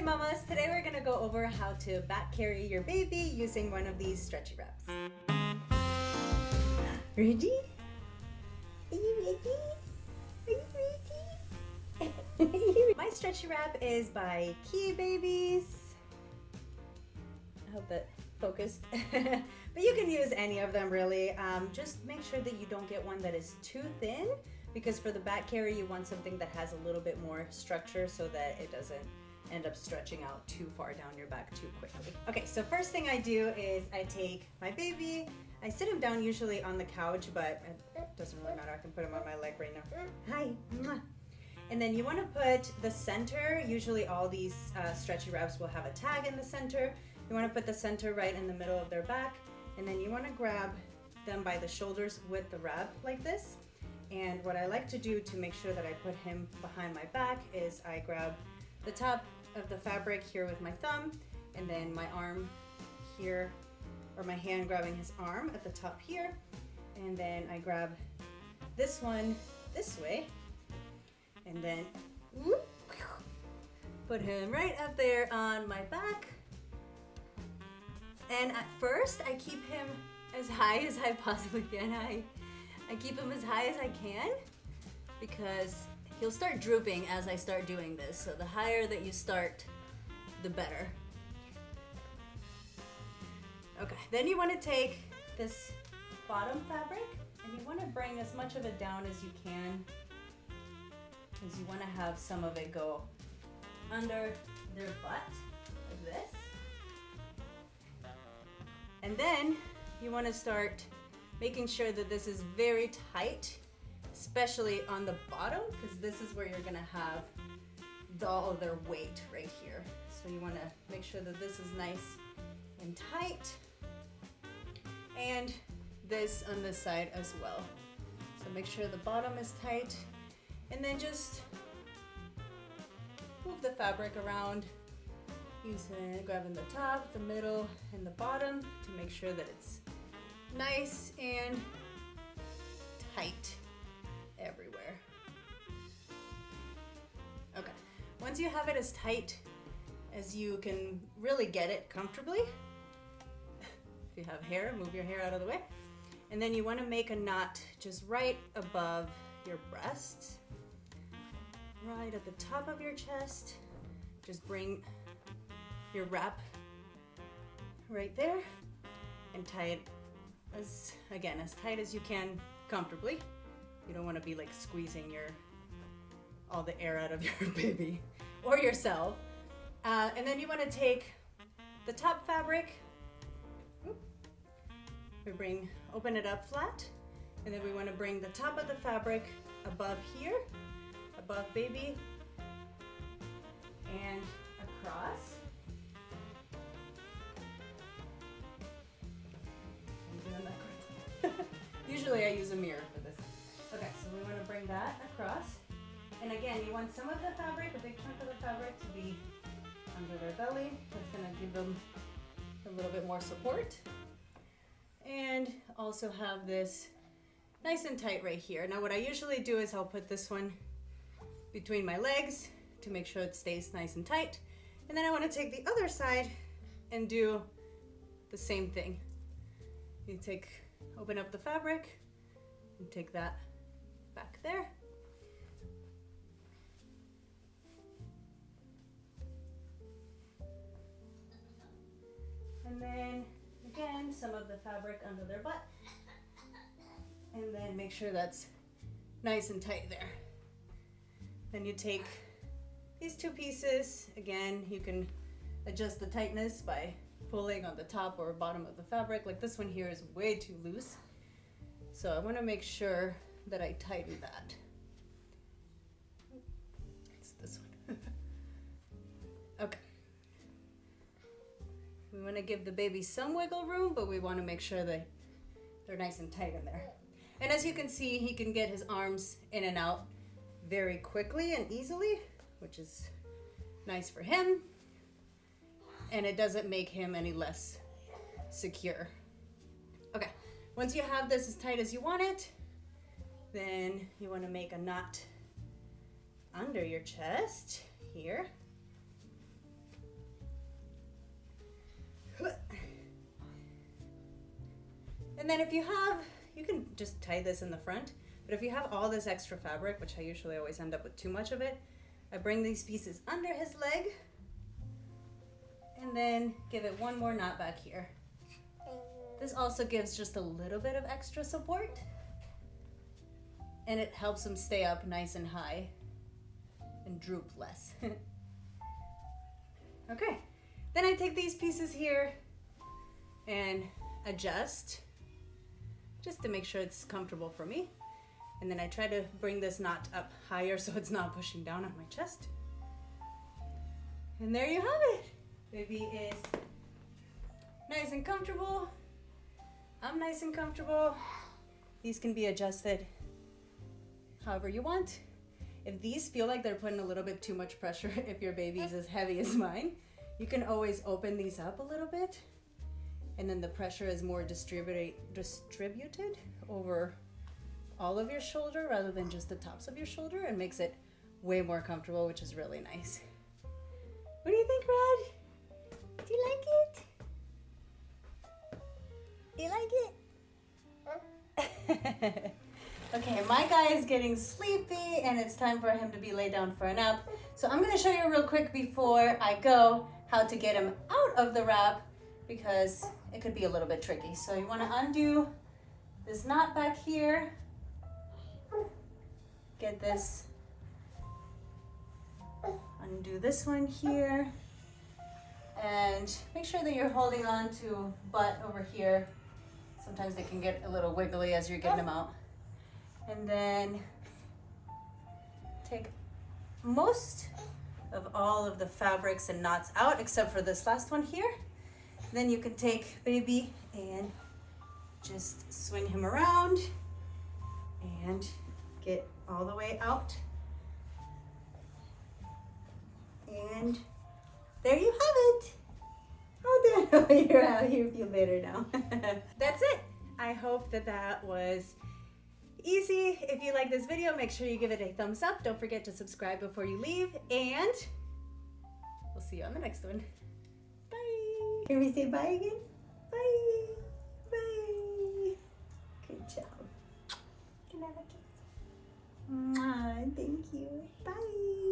mamas, today we're gonna go over how to back carry your baby using one of these stretchy wraps. Ready? Are you ready? Are you ready? My stretchy wrap is by KeaBabies. I hope that focused. But you can use any of them really. Just make sure that you don't get one that is too thin, because for the back carry you want something that has a little bit more structure so that it doesn't end up stretching out too far down your back too quickly. Okay, so first thing I do is I take my baby, I sit him down usually on the couch, but it doesn't really matter, I can put him on my leg right now. Hi. And then you want to put the center, usually all these stretchy wraps will have a tag in the center. You want to put the center right in the middle of their back, and then you want to grab them by the shoulders with the wrap like this. And what I like to do to make sure that I put him behind my back is I grab the top of the fabric here with my thumb, and then my arm here, or my hand grabbing his arm at the top here, and then I grab this one this way, and then whoop, put him right up there on my back. And at first I keep him as high as I possibly can. I keep him as high as I can, because he'll start drooping as I start doing this. So the higher that you start, the better. Okay, then you want to take this bottom fabric and you want to bring as much of it down as you can, because you want to have some of it go under their butt, like this. And then you want to start making sure that this is very tight, especially on the bottom, because this is where you're gonna have all of their weight right here. So you wanna make sure that this is nice and tight, and this on this side as well. So make sure the bottom is tight, and then just move the fabric around, grabbing the top, the middle, and the bottom to make sure that it's nice and tight everywhere. Okay, once you have it as tight as you can really get it comfortably, if you have hair, move your hair out of the way, and then you want to make a knot just right above your breasts, right at the top of your chest. Just bring your wrap right there and tie it as tight as you can comfortably. You don't want to be like squeezing all the air out of your baby or yourself. And then you want to take the top fabric, open it up flat, and then we want to bring the top of the fabric above here, above baby, and across. Usually I use a mirror for this. Okay, so we want to bring that across. And again, you want some of the fabric, a big chunk of the fabric, to be under their belly. That's going to give them a little bit more support. And also have this nice and tight right here. Now what I usually do is I'll put this one between my legs to make sure it stays nice and tight. And then I want to take the other side and do the same thing. You open up the fabric and take that back there. And then again, some of the fabric under their butt. And then make sure that's nice and tight there. Then you take these two pieces. Again, you can adjust the tightness by pulling on the top or bottom of the fabric. Like this one here is way too loose. So I want to make sure that I tighten that. It's this one. Okay. We want to give the baby some wiggle room, but we want to make sure that they're nice and tight in there. And as you can see, he can get his arms in and out very quickly and easily, which is nice for him. And it doesn't make him any less secure. Okay, once you have this as tight as you want it, then you want to make a knot under your chest here. And then if you have, you can just tie this in the front, but if you have all this extra fabric, which I usually always end up with too much of it, I bring these pieces under his leg and then give it one more knot back here. This also gives just a little bit of extra support, and it helps him stay up nice and high and droop less. Okay, then I take these pieces here and adjust just to make sure it's comfortable for me. And then I try to bring this knot up higher so it's not pushing down on my chest. And there you have it. Baby is nice and comfortable. I'm nice and comfortable. These can be adjusted however you want. If these feel like they're putting a little bit too much pressure, if your baby is as heavy as mine, you can always open these up a little bit, and then the pressure is more distributed over all of your shoulder rather than just the tops of your shoulder, and makes it way more comfortable, which is really nice. What do you think, Rod? Do you like it? You like it? Okay, my guy is getting sleepy and it's time for him to be laid down for a nap. So I'm gonna show you real quick before I go how to get him out of the wrap, because it could be a little bit tricky. So you wanna undo this knot back here, get this, undo this one here, and make sure that you're holding on to butt over here. Sometimes they can get a little wiggly as you're getting them out. And then take most of all of the fabrics and knots out except for this last one here. Then you can take baby and just swing him around and get all the way out. And there you have it. Oh, there, you're out. You feel better now. That's it. I hope that that was easy. If you like this video, make sure you give it a thumbs up. Don't forget to subscribe before you leave, and we'll see you on the next one. Bye. Can we say bye again? Bye. Bye. Good job. Can I have a kiss? Mwah, thank you. Bye.